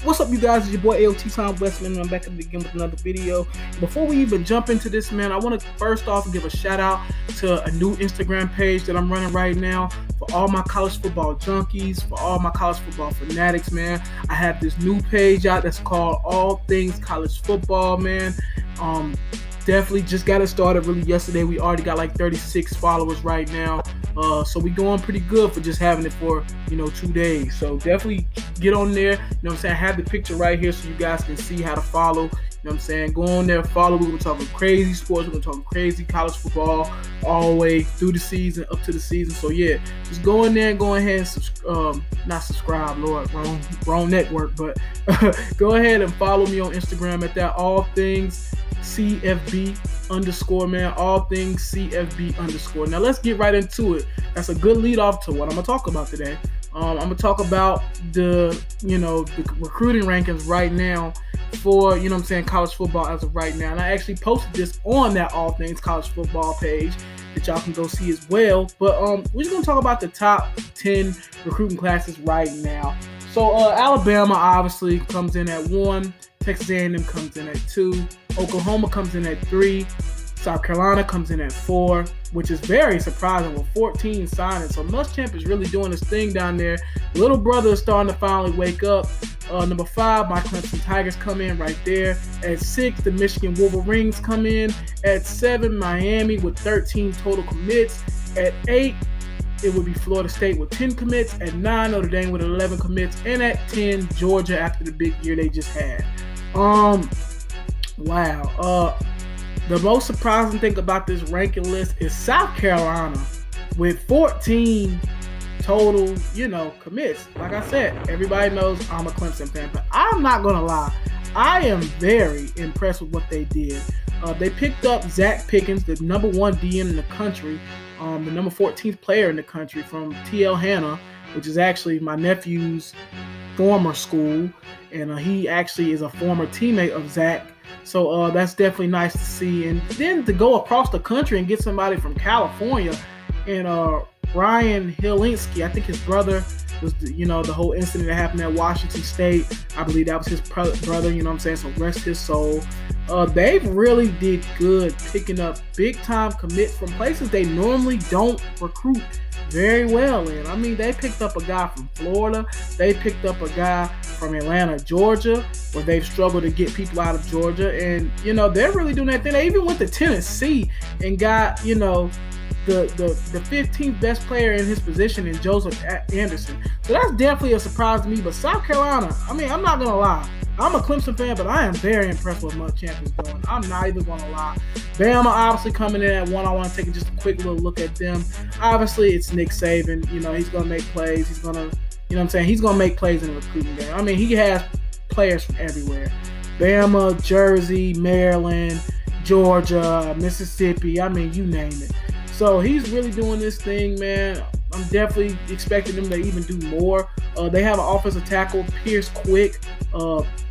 What's up, you guys? It's your boy AOT Time Westman, and I'm back again with another video. Before we even jump into this, man, I want to first off give a shout out to a new Instagram page that I'm running right now for all my college football junkies, for all my college football fanatics, man. I have this new page out that's called All Things College Football, man. Definitely just got it started really yesterday. We already got like 36 followers right now. So we going pretty good for just having it for, 2 days. So definitely get on there. You know what I'm saying? I have the picture right here so you guys can see how to follow. You know what I'm saying? Go on there, follow. We're going to talk crazy sports. We're going to talk crazy college football all the way through the season, up to the season. So yeah, just go in there and go ahead and not subscribe, Lord, wrong network, but go ahead and follow me on Instagram at that All Things CFB_ man. All Things CFB_. Now let's get right into it. That's a good lead off to what I'm gonna talk about today. I'm gonna talk about the recruiting rankings right now for college football as of right now. And I actually posted this on that All Things College Football page that y'all can go see as well. But we're just gonna talk about the top 10 recruiting classes right now. So Alabama obviously comes in at 1. Texas A&M comes in at 2. Oklahoma comes in at 3. South Carolina comes in at 4, which is very surprising with 14 signings. So Muschamp is really doing his thing down there. Little brother is starting to finally wake up. Number 5, my Clemson Tigers come in right there. At 6, the Michigan Wolverines come in. At 7, Miami with 13 total commits. At 8, it would be Florida State with 10 commits. At 9, Notre Dame with 11 commits. And at 10, Georgia after the big year they just had. Wow. The most surprising thing about this ranking list is South Carolina with 14 total, commits. Like I said, everybody knows I'm a Clemson fan, but I'm not going to lie. I am very impressed with what they did. They picked up Zach Pickens, the number 1 DN in the country, the number 14th player in the country from TL Hanna, which is actually my nephew's former school, and he actually is a former teammate of Zach. So that's definitely nice to see. And then to go across the country and get somebody from California and Ryan Hielinski, I think his brother was, the whole incident that happened at Washington State. I believe that was his brother, so rest his soul. They really did good picking up big-time commits from places they normally don't recruit very well in. I mean, they picked up a guy from Florida. They picked up a guy from Atlanta, Georgia, where they've struggled to get people out of Georgia. And, they're really doing that thing. They even went to Tennessee and got, the 15th best player in his position in Joseph Anderson. So that's definitely a surprise to me. But South Carolina, I mean, I'm not going to lie. I'm a Clemson fan, but I am very impressed with what Muschamp is doing. I'm not even going to lie. Bama obviously coming in at 1. I want to take just a quick little look at them. Obviously, it's Nick Saban. He's going to make plays. He's going to, he's going to make plays in the recruiting game. I mean, he has players from everywhere. Bama, Jersey, Maryland, Georgia, Mississippi. I mean, you name it. So he's really doing this thing, man. I'm definitely expecting them to even do more. They have an offensive tackle, Pierce Quick,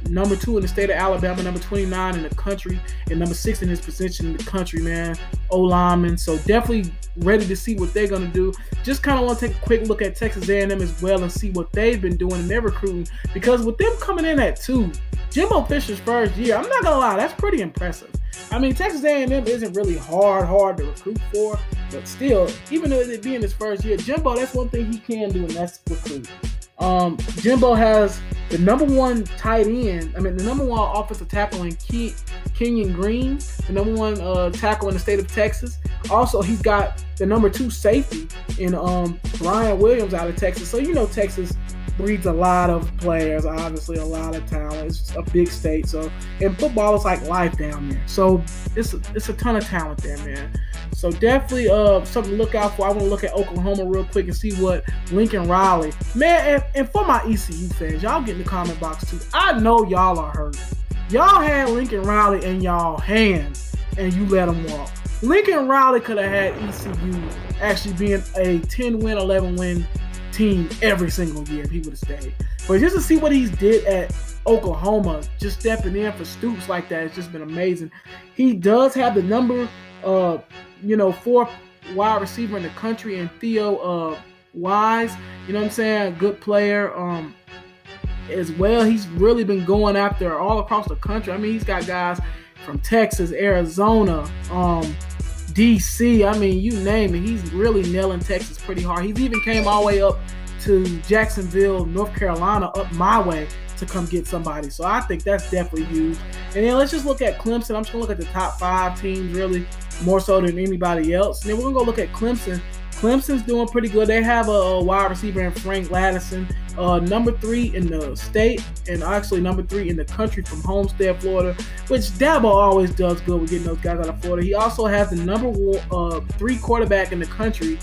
number 2 in the state of Alabama, number 29 in the country, and number 6 in his position in the country, man. O-lineman. So definitely ready to see what they're going to do. Just kind of want to take a quick look at Texas A&M as well and see what they've been doing in their recruiting. Because with them coming in at 2, Jimbo Fisher's first year, I'm not going to lie, that's pretty impressive. I mean, Texas A&M isn't really hard to recruit for, but still, even though it being his first year, Jimbo, that's one thing he can do, and that's recruit. Jimbo has the number 1 tight end, the number 1 offensive tackle in Kenyon Green, the number 1 tackle in the state of Texas. Also, he's got the number 2 safety in Ryan Williams out of Texas. So, Texas breeds a lot of players, obviously a lot of talent. It's a big state, so and football is like life down there. So it's a ton of talent there, man. So definitely something to look out for. I want to look at Oklahoma real quick and see what Lincoln Riley, man, and for my ECU fans, y'all get in the comment box too. I know y'all are hurt. Y'all had Lincoln Riley in y'all hands and you let him walk. Lincoln Riley could have had ECU actually being a 10-win, 11-win team every single year if he would have stayed. But just to see what he's did at Oklahoma, just stepping in for Stoops like that, it's just been amazing. He does have the number 4th wide receiver in the country, and Theo Wise, a good player. as well. He's really been going after all across the country. I mean, he's got guys from Texas, Arizona, DC. I mean, you name it. He's really nailing Texas pretty hard. He's even came all the way up to Jacksonville, North Carolina, up my way to come get somebody. So I think that's definitely huge. And then let's just look at Clemson. I'm just going to look at the top 5 teams really more so than anybody else. And then we're going to go look at Clemson. Clemson's doing pretty good. They have a wide receiver in Frank Ladison, number 3 in the state, and actually number 3 in the country from Homestead, Florida, which Dabo always does good with getting those guys out of Florida. He also has the number 3 quarterback in the country,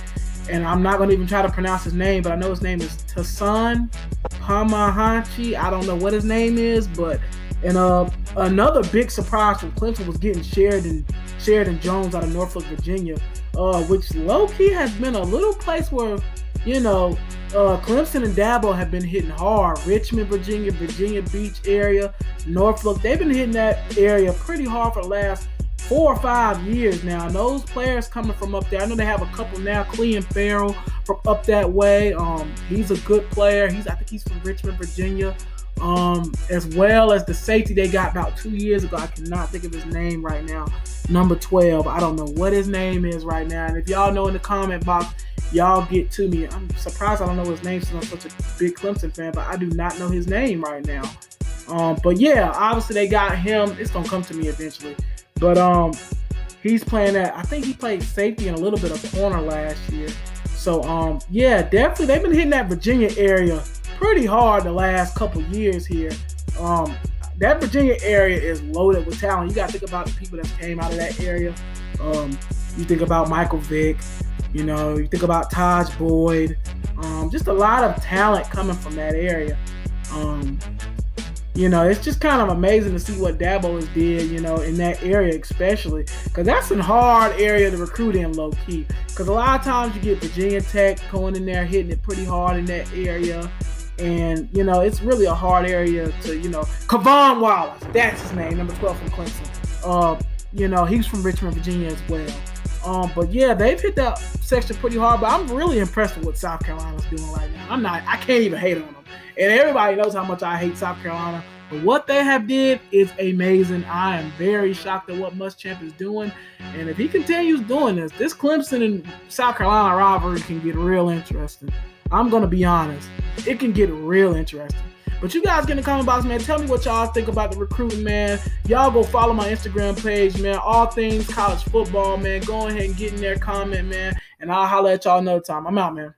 and I'm not going to even try to pronounce his name, but I know his name is Tassan Pamahanchi. I don't know what his name is, but another big surprise from Clemson was getting Sheridan Jones out of Norfolk, Virginia, which low-key has been a little place where, Clemson and Dabo have been hitting hard. Richmond, Virginia, Virginia Beach area, Norfolk, they've been hitting that area pretty hard for the last 4 or 5 years now. And those players coming from up there, I know they have a couple now. Clean Farrell from up that way. He's a good player. I think he's from Richmond, Virginia. As well as the safety they got about 2 years ago. I cannot think of his name right now. Number 12. I don't know what his name is right now. And if y'all know in the comment box, y'all get to me. I'm surprised I don't know his name since I'm such a big Clemson fan, but I do not know his name right now. But yeah, obviously they got him. It's going to come to me eventually. But he's playing that. I think he played safety and a little bit of corner last year. So yeah, definitely they've been hitting that Virginia area pretty hard the last couple years here. That Virginia area is loaded with talent. You got to think about the people that came out of that area. You think about Michael Vick. You think about Taj Boyd. Just a lot of talent coming from that area. It's just kind of amazing to see what Dabo has did, in that area especially. Because that's a hard area to recruit in low-key. Because a lot of times you get Virginia Tech going in there, hitting it pretty hard in that area. And, it's really a hard area to, Kavon Wallace, that's his name, number 12 from Clemson. He's from Richmond, Virginia as well. But yeah, they've hit that section pretty hard, but I'm really impressed with what South Carolina's doing right now. I can't even hate on them. And everybody knows how much I hate South Carolina. But what they have did is amazing. I am very shocked at what Muschamp is doing. And if he continues doing this Clemson and South Carolina rivalry can get real interesting. I'm going to be honest. It can get real interesting. But you guys get in the comment box, man. Tell me what y'all think about the recruiting, man. Y'all go follow my Instagram page, man. All things college football, man. Go ahead and get in there, comment, man. And I'll holler at y'all another time. I'm out, man.